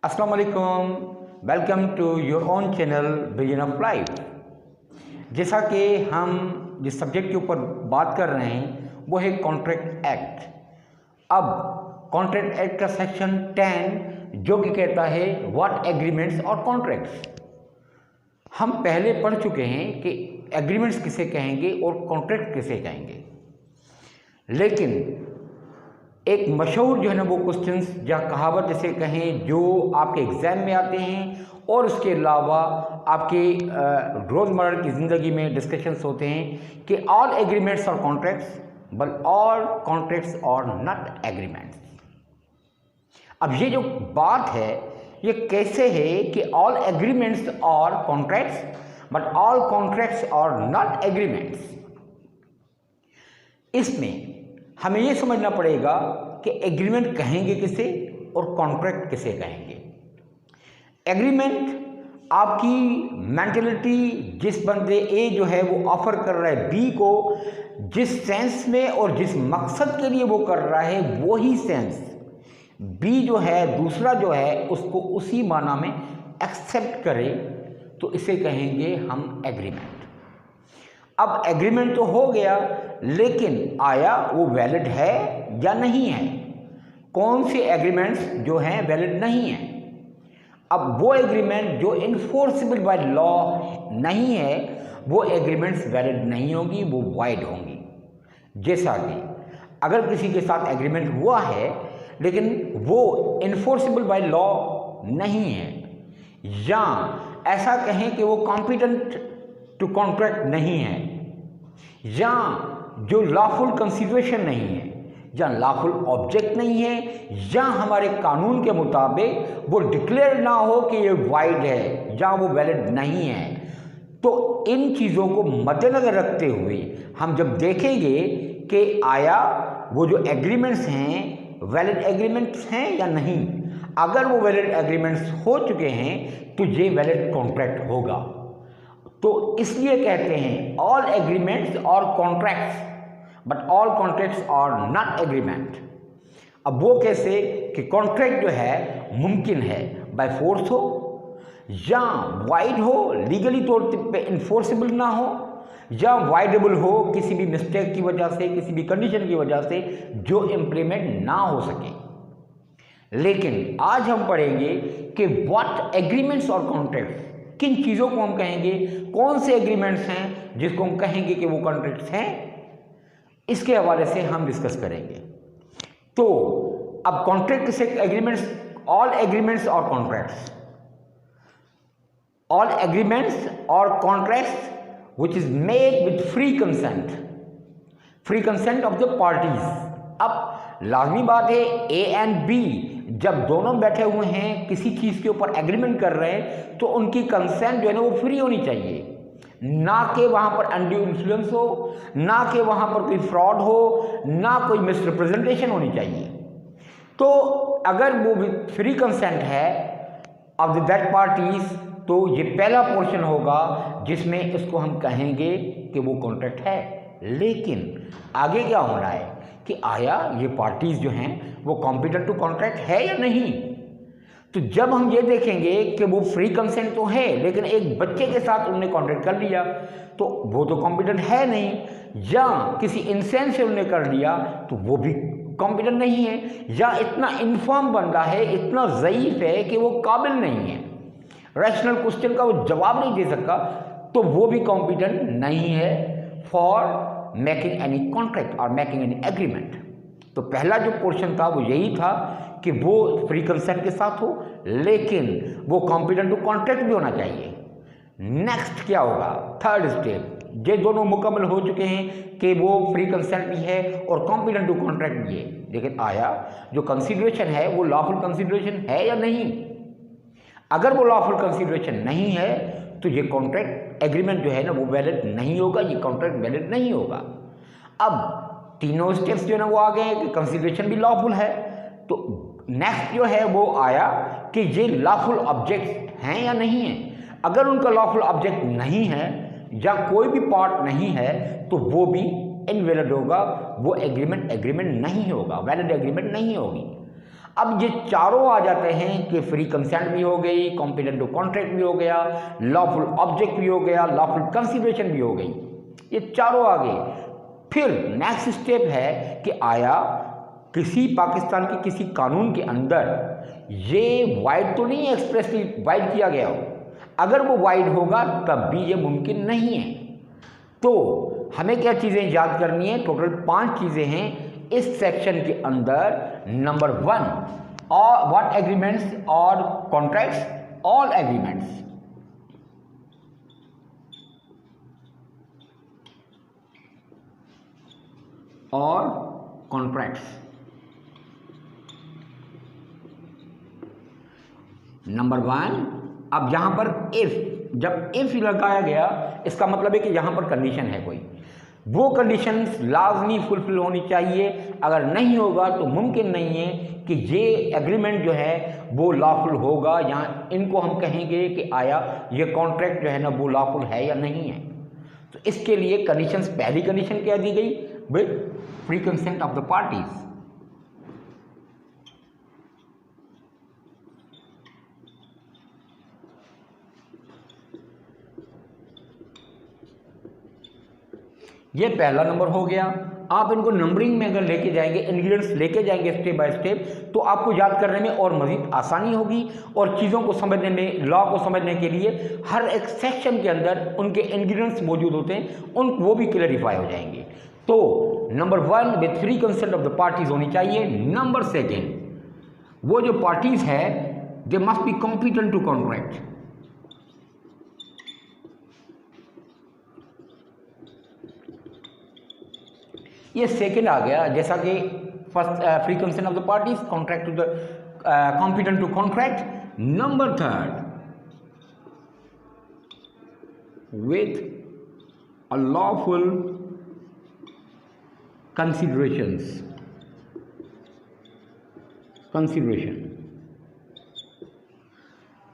अस्सलाम वालेकुम, welcome to your own channel Vision of Life. जैसा कि हम जिस सब्जेक्ट के ऊपर बात कर रहे हैं वो है कॉन्ट्रैक्ट एक्ट। अब कॉन्ट्रैक्ट एक्ट का सेक्शन 10 जो कि कहता है व्हाट एग्रीमेंट्स और कॉन्ट्रैक्ट्स। हम पहले पढ़ चुके हैं कि एग्रीमेंट्स किसे कहेंगे और कॉन्ट्रैक्ट किसे कहेंगे, लेकिन एक मशहूर जो है ना वो क्वेश्चंस या कहावत जैसे कहें जो आपके एग्ज़ाम में आते हैं और उसके अलावा आपके रोज़मर्रा की ज़िंदगी में डिस्कशंस होते हैं कि ऑल एग्रीमेंट्स और कॉन्ट्रैक्ट्स बट ऑल कॉन्ट्रैक्ट्स और नॉट एग्रीमेंट्स। अब ये जो बात है ये कैसे है कि ऑल एग्रीमेंट्स और कॉन्ट्रैक्ट्स बट ऑल कॉन्ट्रैक्ट्स और नॉट एग्रीमेंट्स। इसमें हमें ये समझना पड़ेगा कि एग्रीमेंट कहेंगे किसे और कॉन्ट्रैक्ट किसे कहेंगे। एग्रीमेंट आपकी मेंटलिटी जिस बंदे ए जो है वो ऑफर कर रहा है बी को, जिस सेंस में और जिस मकसद के लिए वो कर रहा है वो ही सेंस बी जो है दूसरा जो है उसको उसी माना में एक्सेप्ट करे, तो इसे कहेंगे हम एग्रीमेंट। अब एग्रीमेंट तो हो गया, लेकिन आया वो वैलिड है या नहीं है? कौन से एग्रीमेंट्स जो हैं वैलिड नहीं हैं? अब वो एग्रीमेंट जो इन्फोर्सेबल बाय लॉ नहीं है वो एग्रीमेंट्स वैलिड नहीं होगी, वो वाइड होंगी। जैसा कि अगर किसी के साथ एग्रीमेंट हुआ है लेकिन वो इन्फोर्सेबल बाय लॉ नहीं है, या ऐसा कहें कि वो कॉम्पिटेंट टू कॉन्ट्रैक्ट नहीं है, या जो लॉफुल कंसिडरेशन नहीं है, या लॉफुल ऑब्जेक्ट नहीं है, या हमारे कानून के मुताबिक वो डिक्लेयर ना हो कि ये वाइड है या वो वैलिड नहीं है, तो इन चीज़ों को मद्देनज़र रखते हुए हम जब देखेंगे कि आया वो जो एग्रीमेंट्स हैं वैलिड एग्रीमेंट्स हैं या नहीं। अगर वो वैलिड एग्रीमेंट्स हो चुके हैं तो ये वैलिड कॉन्ट्रैक्ट होगा। तो इसलिए कहते हैं ऑल एग्रीमेंट्स और कॉन्ट्रैक्ट्स बट ऑल कॉन्ट्रैक्ट्स और नॉट एग्रीमेंट। अब वो कैसे कि कॉन्ट्रैक्ट जो है मुमकिन है बाय फोर्स हो या वाइड हो, लीगली तौर पे इन्फोर्सेबल ना हो, या वाइडेबल हो किसी भी मिस्टेक की वजह से, किसी भी कंडीशन की वजह से जो इम्प्लीमेंट ना हो सके। लेकिन आज हम पढ़ेंगे कि व्हाट एग्रीमेंट्स और कॉन्ट्रैक्ट्स, किन चीज़ों को हम कहेंगे, कौन से एग्रीमेंट्स हैं जिसको हम कहेंगे कि वो कॉन्ट्रैक्ट्स हैं, इसके हवाले से हम डिस्कस करेंगे। तो अब कॉन्ट्रैक्ट से एग्रीमेंट्स, ऑल एग्रीमेंट्स और कॉन्ट्रैक्ट्स, ऑल एग्रीमेंट्स और contracts which is made with free consent of the parties। अब लाजमी बात है ए एंड बी जब दोनों बैठे हुए हैं किसी चीज़ के ऊपर एग्रीमेंट कर रहे हैं तो उनकी कंसेंट जो है ना वो फ्री होनी चाहिए, ना कि वहाँ पर अनड्यू इन्फ्लुएंस हो, ना कि वहाँ पर कोई फ्रॉड हो, ना कोई मिसरिप्रेजेंटेशन होनी चाहिए। तो अगर वो फ्री कंसेंट है ऑफ द दैट पार्टीज तो ये पहला पोर्शन होगा जिसमें इसको हम कहेंगे कि वो कॉन्ट्रैक्ट है। लेकिन आगे क्या हो रहा है कि आया ये पार्टीज जो हैं वो कॉम्पिटेंट टू कॉन्ट्रैक्ट है या नहीं। तो जब हम ये देखेंगे कि वो फ्री कंसेंट तो है लेकिन एक बच्चे के साथ उन्होंने कॉन्ट्रैक्ट कर लिया तो वो तो कॉम्पिटेंट है नहीं, या किसी इंसान से उन्होंने कर लिया तो वो भी कॉम्पिटेंट नहीं है, या इतना इन्फॉर्म बंदा है, इतना ज़ईफ है कि वो काबिल नहीं है, रैशनल क्वेश्चन का वो जवाब नहीं दे सकता, तो वो भी कॉम्पिटेंट नहीं है फॉर मेकिंग एनी कॉन्ट्रैक्ट और मेकिंग एनी एग्रीमेंट। तो पहला जो पोर्शन था वो यही था कि वो फ्री कंसेंट के साथ हो लेकिन वो कॉम्पिटेंट टू कॉन्ट्रैक्ट भी होना चाहिए। नेक्स्ट क्या होगा, थर्ड स्टेप, ये दोनों मुकम्मल हो चुके हैं कि वो फ्री कंसेंट भी है और कॉम्पिटेंट टू कॉन्ट्रैक्ट भी है, लेकिन आया जो कंसिडरेशन है वो लॉफुल कंसिडरेशन है या नहीं। अगर वो लॉफुल कंसिडरेशन नहीं है तो ये कॉन्ट्रैक्ट एग्रीमेंट जो है ना वो वैलिड नहीं होगा, ये कॉन्ट्रैक्ट वैलिड नहीं होगा। अब तीनों स्टेप्स जो है ना वो आ गए कि कंसिडरेशन भी लॉफुल है, तो नेक्स्ट जो है वो आया कि ये लॉफुल ऑब्जेक्ट हैं या नहीं है। अगर उनका लॉफुल ऑब्जेक्ट नहीं है या कोई भी पार्ट नहीं है तो वो भी इनवैलिड होगा, वो एग्रीमेंट नहीं होगा, वैलिड एग्रीमेंट नहीं होगी। अब ये चारों आ जाते हैं कि फ्री कंसेंट भी हो गई, कॉम्पिटेंट टू कॉन्ट्रैक्ट भी हो गया, लॉफुल ऑब्जेक्ट भी हो गया, लॉफुल कंसिडरेशन भी हो गई, ये चारों आ गए। फिर नेक्स्ट स्टेप है कि आया किसी पाकिस्तान के किसी कानून के अंदर ये वाइड तो नहीं एक्सप्रेसली वाइड किया गया हो, अगर वो वाइड होगा तब भी ये मुमकिन नहीं है। तो हमें क्या चीज़ें याद करनी है, टोटल 5 चीज़ें हैं इस सेक्शन के अंदर। नंबर 1, और व्हाट एग्रीमेंट्स और कॉन्ट्रैक्ट्स, ऑल एग्रीमेंट्स, और कॉन्ट्रैक्ट्स। नंबर 1, अब यहां पर इफ, जब इफ लगाया गया इसका मतलब है कि यहां पर कंडीशन है कोई, वो कंडीशंस लाजमी फुलफिल होनी चाहिए। अगर नहीं होगा तो मुमकिन नहीं है कि ये एग्रीमेंट जो है वो लॉफुल होगा, या इनको हम कहेंगे कि आया ये कॉन्ट्रैक्ट जो है ना वो लॉफुल है या नहीं है। तो इसके लिए कंडीशंस, पहली कंडीशन क्या दी गई, with free consent of the parties. ये पहला नंबर हो गया। आप इनको नंबरिंग में अगर लेके जाएंगे, इंग्रेडिएंट्स लेके जाएंगे स्टेप बाय स्टेप, तो आपको याद करने में और मज़ीद आसानी होगी, और चीज़ों को समझने में, लॉ को समझने के लिए हर एक सेक्शन के अंदर उनके इंग्रेडिएंट्स मौजूद होते हैं, वो भी क्लैरिफाई हो जाएंगे। तो number 1, with free consent of the parties होनी चाहिए। नंबर 2, वो जो पार्टीज है they must be competent to contract. ये सेकंड आ गया, जैसा कि first free consent of the parties, contract to the competent to contract. Number 3, with a lawful considerations,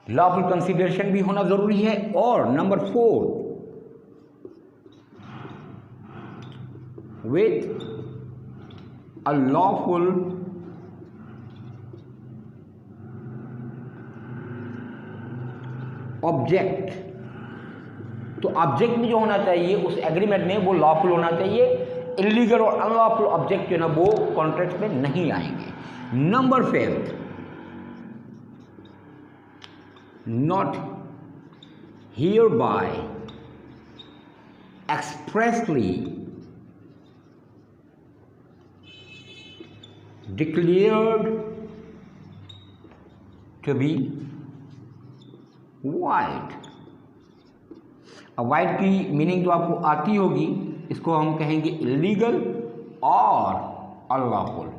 lawful consideration भी होना जरूरी है। और number 4, with a lawful object। तो ऑब्जेक्ट भी जो होना चाहिए उस एग्रीमेंट में वो लॉफुल होना चाहिए। इलीगल और अनलॉफुल ऑब्जेक्ट जो ना वो कॉन्ट्रैक्ट में नहीं आएंगे। Number 5, not hereby expressly declared to be void। अब वाइड की मीनिंग जो आपको आती होगी, इसको हम कहेंगे इलीगल और अनलॉफुल।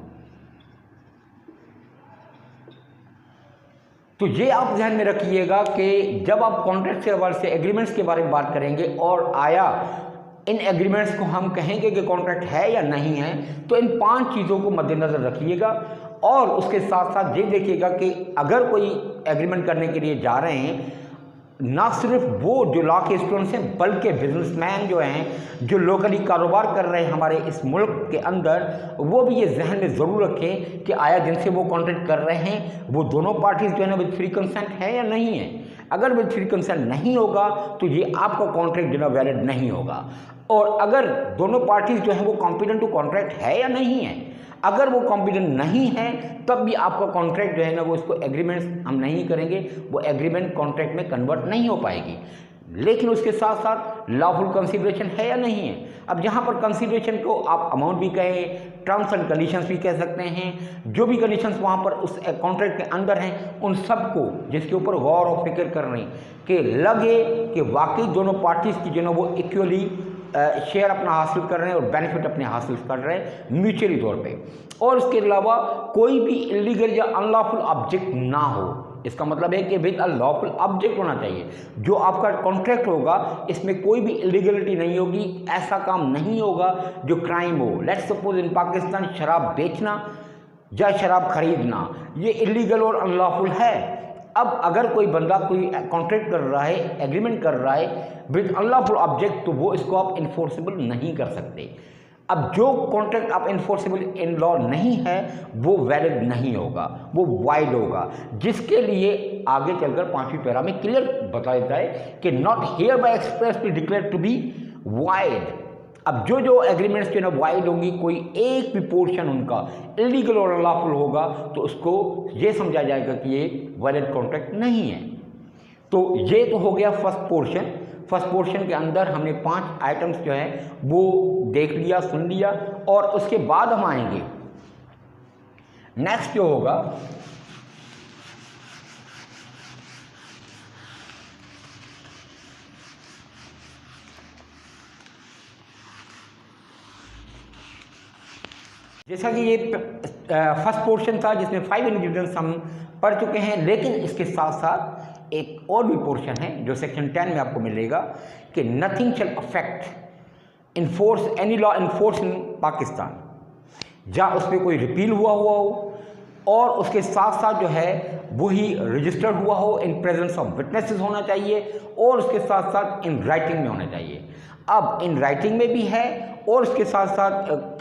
तो ये आप ध्यान में रखिएगा कि जब आप कॉन्ट्रैक्ट के हवाले से एग्रीमेंट्स के बारे में बात करेंगे और आया इन एग्रीमेंट्स को हम कहेंगे कि कॉन्ट्रैक्ट है या नहीं है, तो इन 5 चीज़ों को मद्देनज़र रखिएगा। और उसके साथ साथ ये देखिएगा कि अगर कोई एग्रीमेंट करने के लिए जा रहे हैं, ना सिर्फ वो जो लॉ के स्टूडेंट्स हैं बल्कि बिजनेसमैन जो हैं, जो लोकली कारोबार कर रहे हैं हमारे इस मुल्क के अंदर, वो भी ये जहन में ज़रूर रखें कि आया जिनसे वो कॉन्ट्रैक्ट कर रहे हैं वो दोनों पार्टीज जो है ना विद फ्री कंसेंट है या नहीं है। अगर विद फ्री कंसेंट नहीं होगा तो ये आपका कॉन्ट्रैक्ट जो है वैलिड नहीं होगा। और अगर दोनों पार्टीज जो है वो कॉम्पिटेंट टू कॉन्ट्रैक्ट है या नहीं है, अगर वो कॉम्पिटेंट नहीं है तब भी आपका कॉन्ट्रैक्ट जो है ना वो इसको एग्रीमेंट हम नहीं करेंगे, वो एग्रीमेंट कॉन्ट्रैक्ट में कन्वर्ट नहीं हो पाएगी। लेकिन उसके साथ साथ लॉफुल कंसिडरेशन है या नहीं है। अब यहाँ पर कंसिडरेशन को आप अमाउंट भी कहें, टर्म्स एंड कंडीशंस भी कह सकते हैं, जो भी कंडीशंस वहाँ पर उस कॉन्ट्रैक्ट के अंदर हैं उन सबको जिसके ऊपर गौर और फिक्र कर रहे हैं कि लगे कि वाकई दोनों पार्टीज़ की जो है वो इक्वली शेयर अपना हासिल कर रहे हैं और बेनिफिट अपने हासिल कर रहे हैं म्यूचुअली तौर पे। और उसके अलावा कोई भी इलीगल या अनलॉफुल ऑब्जेक्ट ना हो। इसका मतलब है कि विद अ लॉफुल ऑब्जेक्ट होना चाहिए। जो आपका कॉन्ट्रैक्ट होगा इसमें कोई भी इलीगलिटी नहीं होगी, ऐसा काम नहीं होगा जो क्राइम हो। लेट्स सपोज इन पाकिस्तान शराब बेचना या शराब खरीदना ये इलीगल और अनलॉफुल है। अब अगर कोई बंदा कोई कॉन्ट्रैक्ट कर रहा है, एग्रीमेंट कर रहा है विद अनलॉफुल ऑब्जेक्ट, तो वो इसको आप इन्फोर्सेबल नहीं कर सकते। अब जो कॉन्ट्रैक्ट आप इन्फोर्सेबल इन लॉ नहीं है वो वैलिड नहीं होगा, वो वाइड होगा, जिसके लिए आगे चलकर 5वीं पैरा में क्लियर बताया जाता है कि not hereby expressly declare to be void. अब जो एग्रीमेंट्स जो है ना वाइड होंगी, कोई एक भी पोर्शन उनका इलीगल और अनलॉफुल होगा तो उसको ये समझा जाएगा कि ये वैलिड कॉन्ट्रैक्ट नहीं है। तो ये तो हो गया फर्स्ट पोर्शन। फर्स्ट पोर्शन के अंदर हमने 5 आइटम्स जो है वो देख लिया, सुन लिया, और उसके बाद हम आएंगे नेक्स्ट जो होगा जैसा कि ये फर्स्ट पोर्शन था जिसमें 5 इंग्रेडिएंट्स हम पढ़ चुके हैं, लेकिन इसके साथ साथ एक और भी पोर्शन है जो सेक्शन 10 में आपको मिलेगा कि nothing shall affect enforce any law enforce in Pakistan, जहाँ उस पर कोई रिपील हुआ हो और उसके साथ साथ जो है वही रजिस्टर्ड हुआ हो, इन प्रेजेंस ऑफ विटनेसेस होना चाहिए, और उसके साथ साथ इन राइटिंग में होना चाहिए। अब इन राइटिंग में भी है और उसके साथ साथ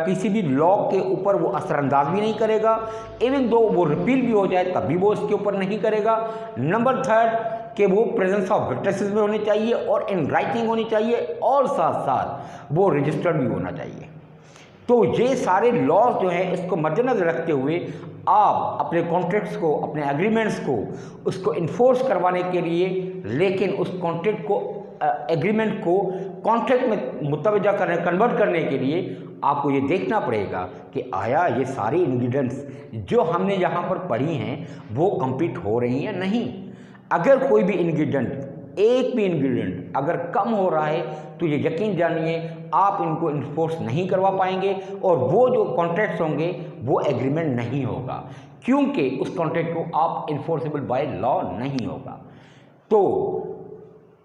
किसी भी लॉ के ऊपर वो असरअंदाज भी नहीं करेगा, इवन दो वो रिपील भी हो जाए तब भी वो इसके ऊपर नहीं करेगा। नंबर 3 कि वो प्रेजेंस ऑफ विटनेसेस में होने चाहिए और इन राइटिंग होनी चाहिए, और साथ साथ वो रजिस्टर्ड भी होना चाहिए। तो ये सारे लॉज जो हैं इसको मद्देनजर रखते हुए आप अपने कॉन्ट्रैक्ट्स को, अपने एग्रीमेंट्स को उसको इन्फोर्स करवाने के लिए, लेकिन उस कॉन्ट्रैक्ट को एग्रीमेंट को कॉन्ट्रैक्ट में मुतवज्जा करने, कन्वर्ट करने के लिए आपको ये देखना पड़ेगा कि आया ये सारी इंग्रेडिएंट्स जो हमने यहाँ पर पढ़ी हैं वो कंप्लीट हो रही हैं नहीं। अगर कोई भी इंग्रेडिएंट, एक भी इंग्रेडिएंट अगर कम हो रहा है तो ये यकीन जानिए आप इनको इन्फोर्स नहीं करवा पाएंगे, और वो जो कॉन्ट्रैक्ट्स होंगे वो एग्रीमेंट नहीं होगा, क्योंकि उस कॉन्ट्रैक्ट को आप इन्फोर्सेबल बाय लॉ नहीं होगा। तो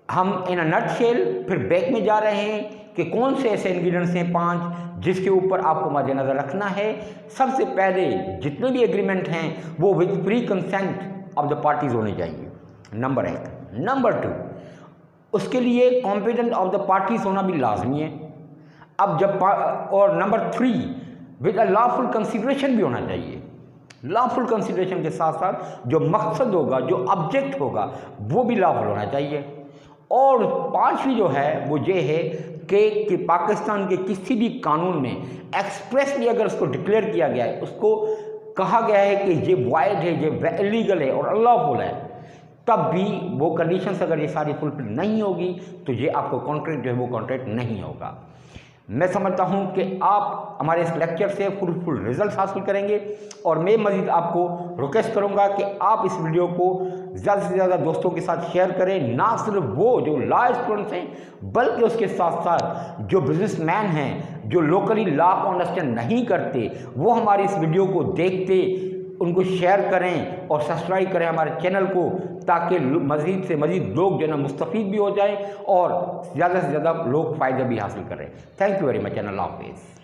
हम इन अ नटशेल फिर बैक में जा रहे हैं कि कौन से ऐसे इंग्रेडिएंट्स हैं 5 जिसके ऊपर आपको मद्देनजर रखना है। सबसे पहले जितने भी एग्रीमेंट हैं वो with free consent of the parties होने चाहिए, नंबर 1। नंबर 2, उसके लिए कॉम्पिटेंट ऑफ द पार्टीज होना भी लाजमी है। अब जब और number 3 with a lawful consideration भी होना चाहिए। लॉफुल कंसिडरेशन के साथ साथ जो मकसद होगा, जो ऑब्जेक्ट होगा वो भी लॉफुल होना चाहिए। और 5वीं जो है वो ये है कि पाकिस्तान के किसी भी कानून में एक्सप्रेसली अगर उसको डिक्लेयर किया गया है, उसको कहा गया है कि ये वाइड है, ये इलीगल है और अनलॉफुल है, तब भी वो कंडीशंस अगर ये सारी फुलफिल नहीं होगी तो ये आपको कॉन्ट्रैक्ट जो है वो कॉन्ट्रैक्ट नहीं होगा। मैं समझता हूं कि आप हमारे इस लेक्चर से फुल रिजल्ट हासिल करेंगे, और मैं मज़ीद आपको रिक्वेस्ट करूंगा कि आप इस वीडियो को ज़्यादा से ज़्यादा दोस्तों के साथ शेयर करें। ना सिर्फ वो जो लॉ स्टूडेंट्स हैं बल्कि उसके साथ साथ जो बिजनेसमैन हैं, जो लोकली लॉ को अंडरस्टैंड नहीं करते, वो हमारी इस वीडियो को देखते, उनको शेयर करें और सब्सक्राइब करें हमारे चैनल को, ताकि मज़ीद से मज़ीद लोग जो है ना मुस्तफ़ीद भी हो जाएं और ज़्यादा से ज़्यादा लोग फ़ायदा भी हासिल करें। Thank you very much and Allah हाफ़िज़।